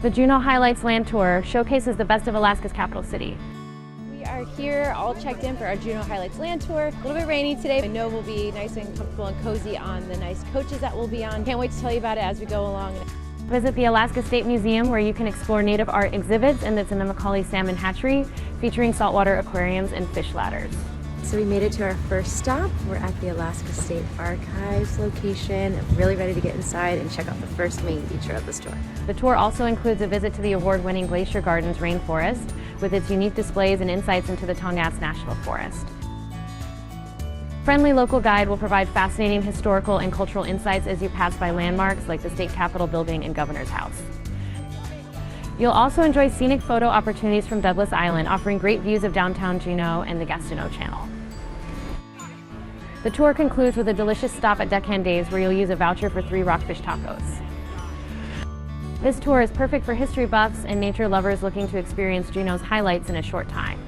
The Juneau Highlights Land Tour showcases the best of Alaska's capital city. We are here all checked in for our Juneau Highlights Land Tour. A little bit rainy today. I know we'll be nice and comfortable and cozy on the nice coaches that we'll be on. Can't wait to tell you about it as we go along. Visit the Alaska State Museum, where you can explore native art exhibits, and that's in the Macaulay Salmon Hatchery, featuring saltwater aquariums and fish ladders. So we made it to our first stop. We're at the Alaska State Archives location. I'm really ready to get inside and check out the first main feature of this tour. The tour also includes a visit to the award-winning Glacier Gardens rainforest, with its unique displays and insights into the Tongass National Forest. Friendly local guide will provide fascinating historical and cultural insights as you pass by landmarks like the State Capitol Building and Governor's House. You'll also enjoy scenic photo opportunities from Douglas Island, offering great views of downtown Juneau and the Gastineau Channel. The tour concludes with a delicious stop at Deckhand Days, where you'll use a voucher for 3 rockfish tacos. This tour is perfect for history buffs and nature lovers looking to experience Juneau's highlights in a short time.